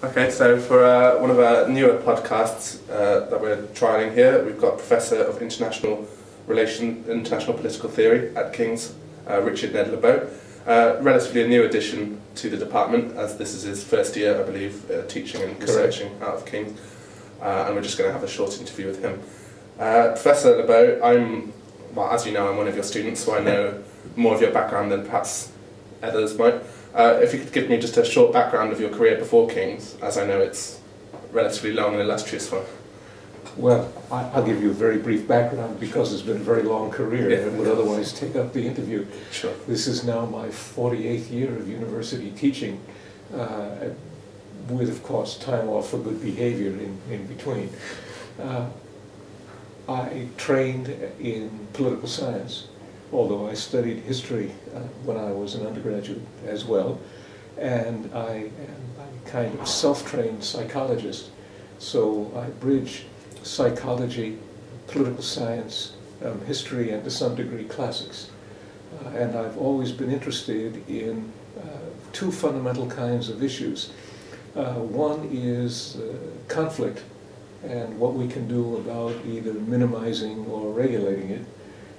Okay, so for one of our newer podcasts that we're trialling here, we've got Professor of International Political Theory at King's, Richard Ned Lebow. Relatively a new addition to the department, as this is his first year, I believe, teaching and researching out of King's. And we're just going to have a short interview with him. Professor Lebow, well, as you know, I'm one of your students, so I know more of your background than perhaps others might. If you could give me just a short background of your career before King's, as I know it's a relatively long and illustrious one. Well, I'll give you a very brief background because it's been a very long career and would otherwise take up the interview. Sure. This is now my 48th year of university teaching, with, of course, time off for good behavior in between. I trained in political science, although I studied history when I was an undergraduate as well, and I am a kind of self-trained psychologist, so I bridge psychology, political science, history, and to some degree classics. And I've always been interested in two fundamental kinds of issues. One is conflict and what we can do about either minimizing or regulating it.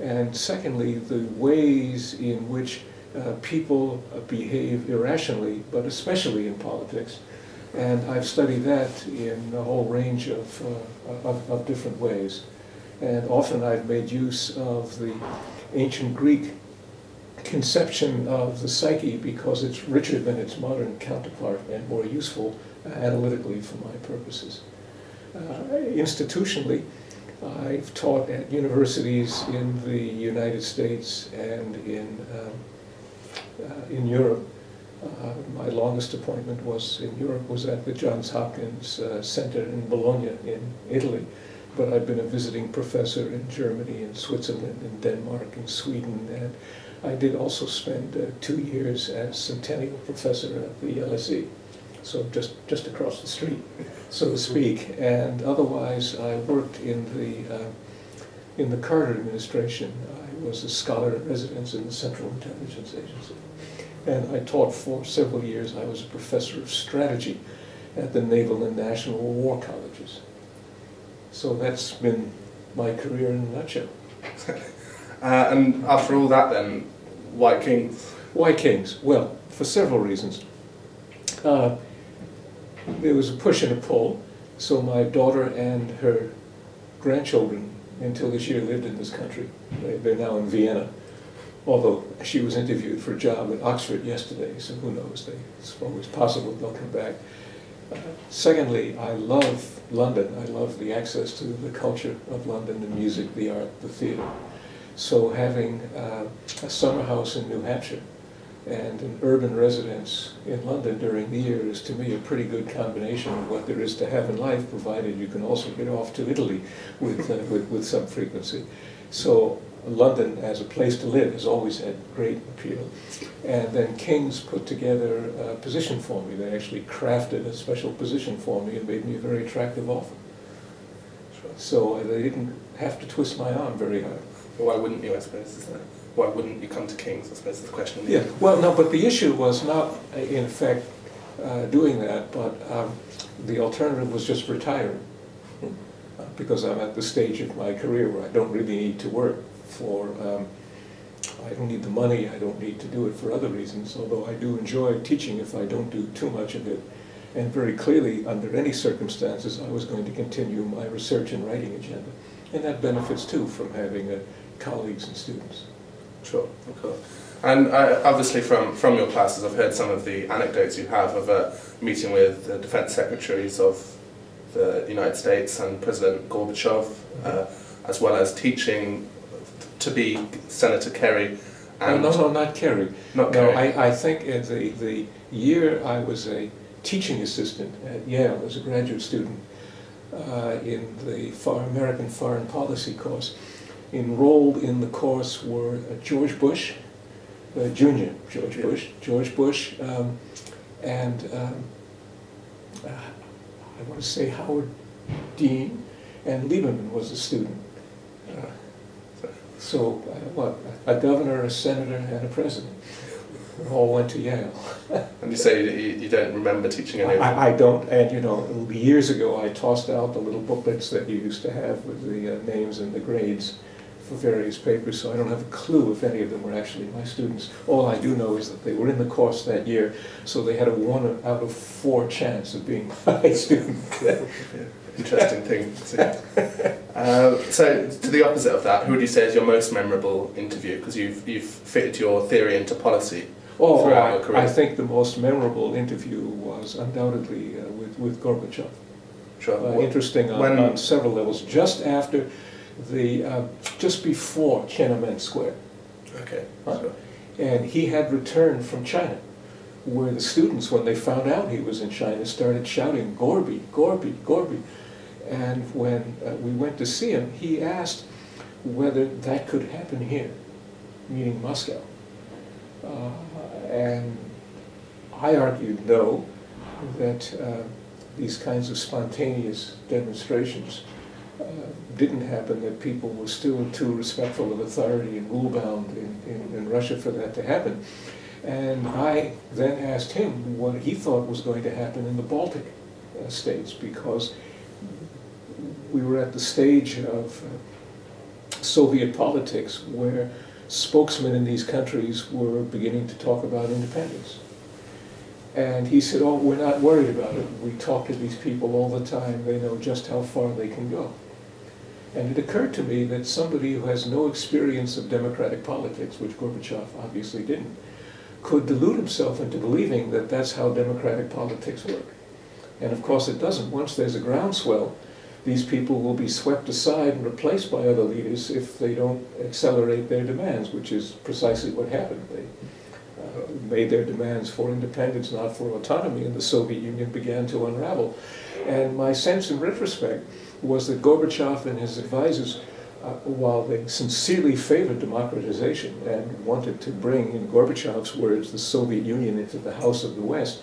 And secondly, the ways in which people behave irrationally, but especially in politics. And I've studied that in a whole range of different ways. And often I've made use of the ancient Greek conception of the psyche because it's richer than its modern counterpart and more useful analytically for my purposes. Institutionally, I've taught at universities in the United States and in Europe. My longest appointment in Europe was at the Johns Hopkins Center in Bologna in Italy, but I've been a visiting professor in Germany, in Switzerland, in Denmark, in Sweden, and I did also spend 2 years as centennial professor at the LSE, so just across the street, so to speak. And otherwise, I worked in the Carter administration. I was a scholar in residence in the Central Intelligence Agency. And I taught for several years. I was a professor of strategy at the Naval and National War Colleges. So that's been my career in a nutshell. And after all that then, why King's? Why King's? Well, for several reasons. There was a push and a pull. So my daughter and her grandchildren, until this year, lived in this country. They're now in Vienna. Although she was interviewed for a job at Oxford yesterday, so who knows, it's always possible they'll come back. Secondly, I love London. I love the access to the culture of London, the music, the art, the theatre. So having a summer house in New Hampshire and an urban residence in London during the year is to me a pretty good combination of what there is to have in life, provided you can also get off to Italy with some frequency. So London as a place to live has always had great appeal. And then King's put together a position for me. They actually crafted a special position for me and made me a very attractive offer. So they didn't have to twist my arm very hard. Why wouldn't you, I suppose? Why wouldn't you come to King's, I suppose is the question. Yeah, well, no, but the issue was not, in fact, doing that, but the alternative was just retiring. Because I'm at the stage of my career where I don't really need to work I don't need the money, I don't need to do it for other reasons, although I do enjoy teaching if I don't do too much of it. And very clearly, under any circumstances, I was going to continue my research and writing agenda. And that benefits, too, from having colleagues and students. Sure, of course. And obviously from your classes, I've heard some of the anecdotes you have of meeting with the defense secretaries of the United States and President Gorbachev, as well as teaching to be Senator Kerry. And no, not Kerry. Not Kerry. I think in the year I was a teaching assistant at Yale as a graduate student in the American Foreign Policy course, enrolled in the course were George Bush, Jr. George Bush, and I want to say Howard Dean, and Lieberman was a student. So, a governor, a senator, and a president. all went to Yale. And you say you don't remember teaching any of them? I don't, and you know, years ago I tossed out the little booklets that you used to have with the names and the grades for various papers, so I don't have a clue if any of them were actually my students. All I do know is that they were in the course that year, so they had a 1 out of 4 chance of being my student. Interesting thing. So, to the opposite of that, who would you say is your most memorable interview? Because you've fitted your theory into policy throughout your career. I think the most memorable interview was undoubtedly with Gorbachev. Sure. Interesting on several levels. Just after just before Tiananmen Square. Okay. Right? Sure. And he had returned from China, where the students, when they found out he was in China, started shouting, "Gorby, Gorby, Gorby." And when we went to see him, he asked whether that could happen here, meaning Moscow. And I argued no, that these kinds of spontaneous demonstrations didn't happen, that people were still too respectful of authority and rule-bound in Russia for that to happen. And I then asked him what he thought was going to happen in the Baltic states, because we were at the stage of Soviet politics where spokesmen in these countries were beginning to talk about independence. And he said, "Oh, we're not worried about it. We talk to these people all the time. They know just how far they can go." And it occurred to me that somebody who has no experience of democratic politics, which Gorbachev obviously didn't, could delude himself into believing that that's how democratic politics work. And of course it doesn't. Once there's a groundswell, these people will be swept aside and replaced by other leaders if they don't accelerate their demands, which is precisely what happened. They made their demands for independence, not for autonomy, and the Soviet Union began to unravel. And my sense in retrospect was that Gorbachev and his advisors, while they sincerely favored democratization and wanted to bring, in Gorbachev's words, the Soviet Union into the house of the West,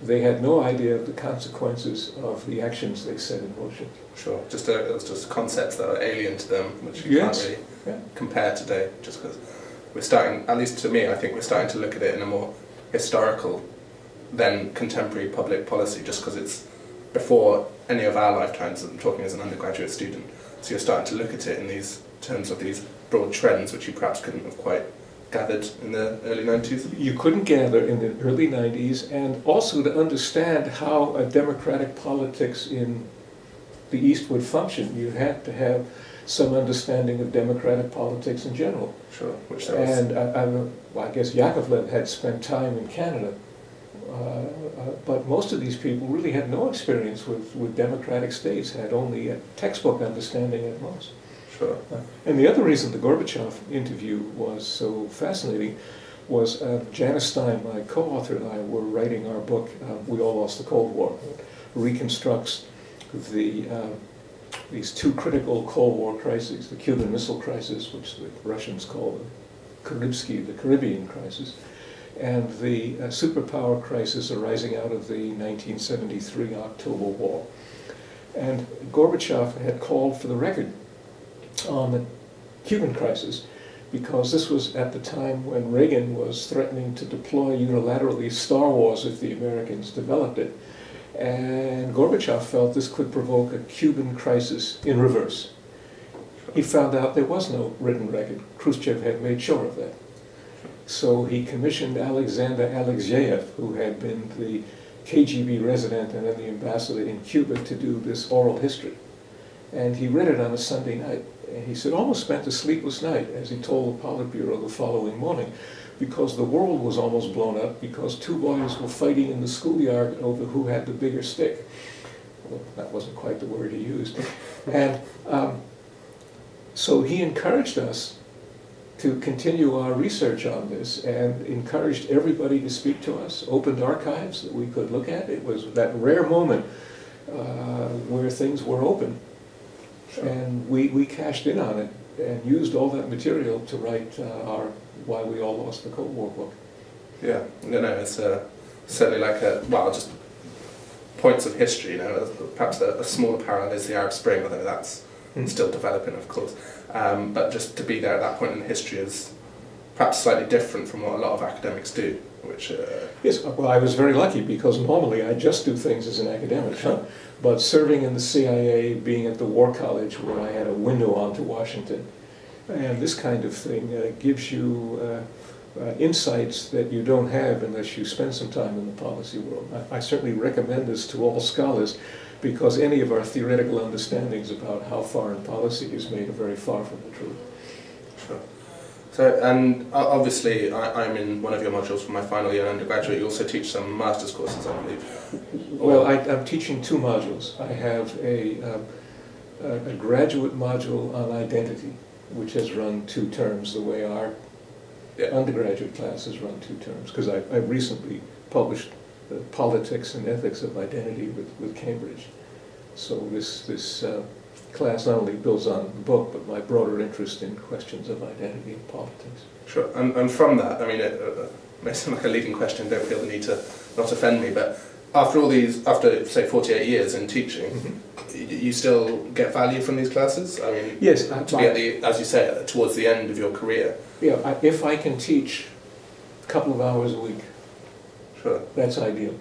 they had no idea of the consequences of the actions they set in motion. Sure, it was just concepts that are alien to them, which you can't really compare today, just because we're starting, at least to me, I think we're starting to look at it in a more historical than contemporary public policy, just because it's before any of our lifetimes. I'm talking as an undergraduate student, so you're starting to look at it in these terms of these broad trends, which you perhaps couldn't have quite gathered in the early 90s? You couldn't gather in the early 90s, and also to understand how a democratic politics in the East would function, you had to have some understanding of democratic politics in general. Sure, which there was. And I guess Yakovlev had spent time in Canada, but most of these people really had no experience with democratic states, had only a textbook understanding at most. Sure. And the other reason the Gorbachev interview was so fascinating was Janice Stein, my co-author, and I were writing our book, We All Lost the Cold War. It reconstructs these two critical Cold War crises, the Cuban Missile Crisis, which the Russians call the Caribbean crisis, and the superpower crisis arising out of the 1973 October War. And Gorbachev had called for the record on the Cuban crisis, because this was at the time when Reagan was threatening to deploy unilaterally Star Wars if the Americans developed it. And Gorbachev felt this could provoke a Cuban crisis in reverse. He found out there was no written record. Khrushchev had made sure of that. So he commissioned Alexander Alexeyev, who had been the KGB resident and then the ambassador in Cuba, to do this oral history. And he read it on a Sunday night. And he said, almost spent a sleepless night, as he told the Politburo the following morning, because the world was almost blown up, because two boys were fighting in the schoolyard over who had the bigger stick. Well, that wasn't quite the word he used. And so he encouraged us to continue our research on this, and encouraged everybody to speak to us, opened archives that we could look at. It was that rare moment where things were open. Sure. And we cashed in on it and used all that material to write our Why We All Lost the Cold War book. Yeah, it's certainly like just points of history, perhaps a smaller parallel is the Arab Spring, although that's still developing, of course. But just to be there at that point in history is perhaps slightly different from what a lot of academics do, which... Yes, well, I was very lucky because normally I just do things as an academic, but serving in the CIA, being at the War College where I had a window onto Washington, and this kind of thing gives you insights that you don't have unless you spend some time in the policy world. I certainly recommend this to all scholars because any of our theoretical understandings about how foreign policy is made are very far from the truth. Sure. So, and obviously I'm in one of your modules for my final year undergraduate. You also teach some master's courses, I believe. Well, I'm teaching two modules. I have a graduate module on identity, which has run 2 terms, the way our undergraduate class has run 2 terms, because I recently published the Politics and Ethics of Identity with Cambridge. So this class not only builds on the book, but my broader interest in questions of identity and politics. Sure, and from that, I mean, it may sound like a leading question, don't feel the need to not offend me, but after say 48 years in teaching, you still get value from these classes? I mean, yes, to be at the, as you say, towards the end of your career. Yeah, if I can teach a couple of hours a week, sure, that's ideal,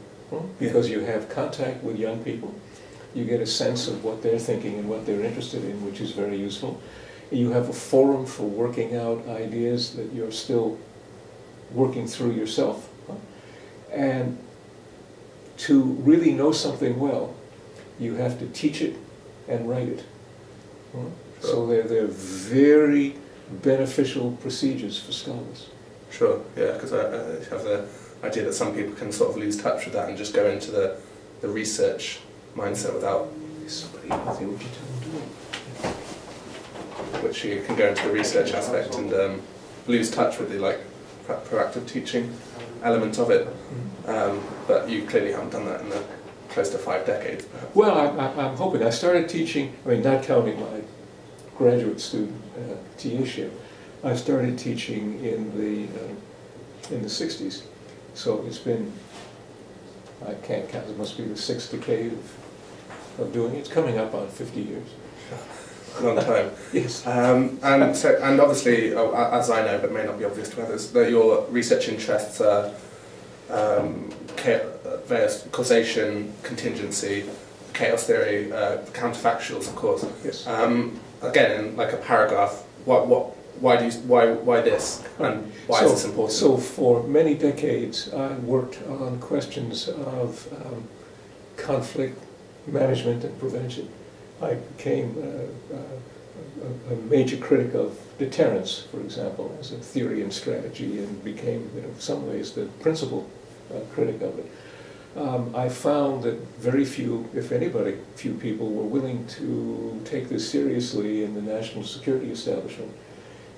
because you have contact with young people. You get a sense of what they're thinking and what they're interested in, which is very useful. You have a forum for working out ideas that you're still working through yourself. And to really know something well, you have to teach it and write it. Sure. So they're very beneficial procedures for scholars. Sure, yeah, because I have the idea that some people can sort of lose touch with that and just go into the research mindset without somebody, I think, what you tell them to do. Which you can go into the research aspect and lose touch with the proactive teaching element of it. But you clearly haven't done that in the close to 5 decades. Perhaps. Well, I'm hoping. I started teaching, I mean, not counting my graduate student TA. I started teaching in the 60s. So it's been, I can't count, it must be the 6th decade of doing it. It's coming up on 50 years. A long time. Yes. And obviously, as I know, but may not be obvious to others, that your research interests are various causation, contingency, chaos theory, counter-factuals, of course. Yes. Again, in like a paragraph, why this, and why is this important? So for many decades, I worked on questions of conflict management and prevention. I became a major critic of deterrence, for example, as a theory and strategy, and became, in some ways, the principal critic of it. I found that very few, if anybody, few people were willing to take this seriously in the national security establishment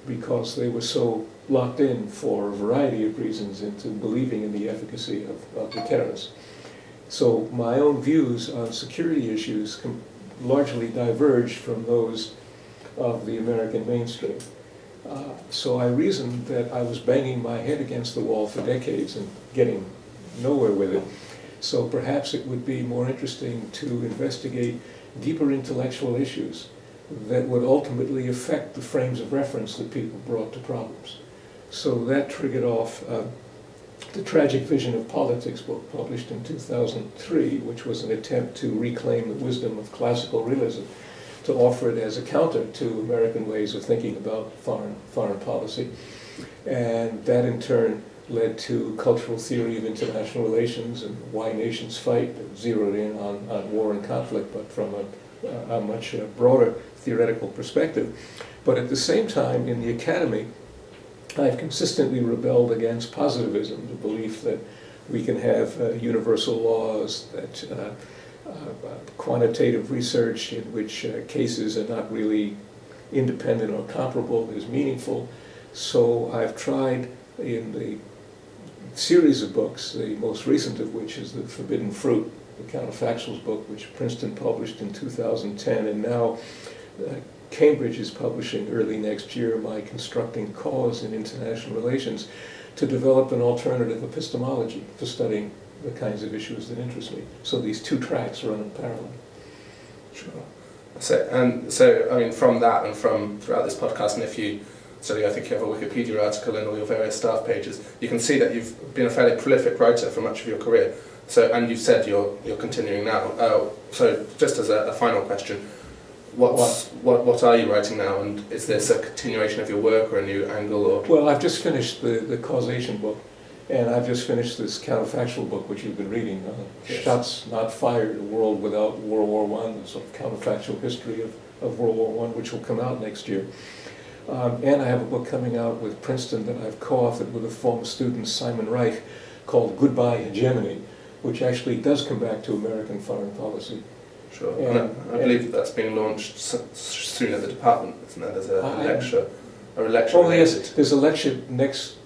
because they were so locked in for a variety of reasons into believing in the efficacy of deterrence. So my own views on security issues largely diverged from those of the American mainstream. So I reasoned that I was banging my head against the wall for decades and getting nowhere with it. So perhaps it would be more interesting to investigate deeper intellectual issues that would ultimately affect the frames of reference that people brought to problems. So that triggered off the Tragic Vision of Politics book, published in 2003, which was an attempt to reclaim the wisdom of classical realism, to offer it as a counter to American ways of thinking about foreign policy. And that in turn led to cultural theory of international relations and why nations fight, zeroed in on war and conflict, but from a much broader theoretical perspective. But at the same time, in the academy, I've consistently rebelled against positivism, the belief that we can have universal laws, that quantitative research in which cases are not really independent or comparable is meaningful. So I've tried in the series of books, the most recent of which is The Forbidden Fruit, the counter-factuals book, which Princeton published in 2010, and now Cambridge is publishing early next year my Constructing Cause in International Relations, to develop an alternative epistemology for studying the kinds of issues that interest me. So these 2 tracks run in parallel. Sure. So I mean, from that and from throughout this podcast, and if you So I think you have a Wikipedia article and all your various staff pages. You can see that you've been a fairly prolific writer for much of your career. So, and you've said you're continuing now. So just as a final question, what are you writing now, and is this a continuation of your work or a new angle? Or? Well, I've just finished the causation book, and I've just finished this counter-factual book, which you've been reading, Yes. Shots Not Fired, A World Without World War I, the sort of counter-factual history of World War I, which will come out next year. And I have a book coming out with Princeton that I've co-authored with a former student, Simon Reich, called Goodbye Hegemony, which actually does come back to American foreign policy. Sure. And I believe that's being launched soon at the department, isn't there? There's a lecture. Oh yes, there's a lecture next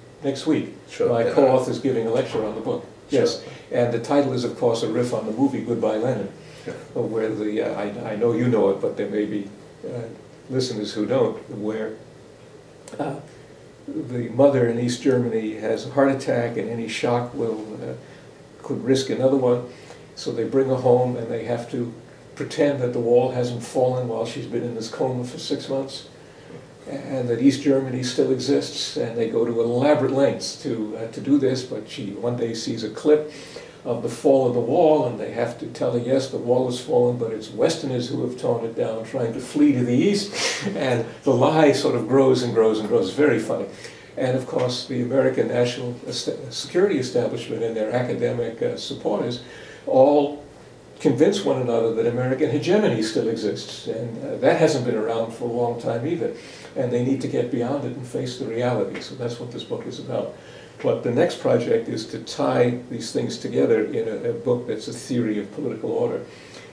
week. Sure. My co-author is giving a lecture on the book. Yes, sure. And the title is, of course, a riff on the movie Goodbye Lenin, where I know you know it, but there may be listeners who don't, where the mother in East Germany has a heart attack, and any shock could risk another one. So they bring her home, and they have to pretend that the wall hasn't fallen while she's been in this coma for 6 months, and that East Germany still exists. And they go to elaborate lengths to do this. But she one day sees a clip of the fall of the wall, and they have to tell her, yes, the wall has fallen, but it's Westerners who have torn it down, trying to flee to the east. And the lie sort of grows and grows and grows. It's very funny. And of course, the American national security establishment and their academic supporters all convince one another that American hegemony still exists, and that hasn't been around for a long time either. And they need to get beyond it and face the reality. So that's what this book is about. But the next project is to tie these things together in a book that's a theory of political order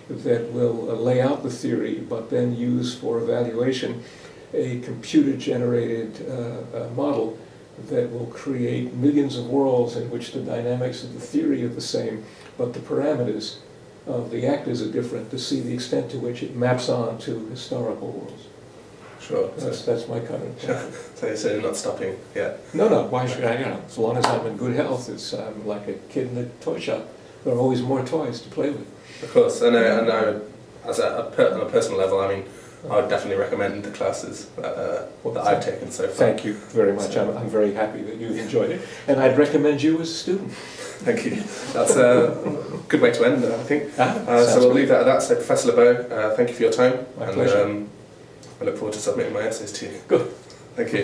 that will lay out the theory, but then use for evaluation a computer-generated model that will create millions of worlds in which the dynamics of the theory are the same, but the parameters of the actors are different, to see the extent to which it maps on to historical worlds. Sure. That's my current plan. So you're not stopping yet? No. Why should I? As long as I'm in good health, I'm like a kid in a toy shop. There are always more toys to play with. Of course, and I as on a personal level, I mean, I would definitely recommend the classes that I've taken so far. Thank you very much. I'm very happy that you've enjoyed it, and I'd recommend you as a student. Thank you. That's a good way to end, I think. So we'll leave that at that. So Professor Lebow, thank you for your time. My pleasure. I look forward to submitting my essays to you. Good. Thank you.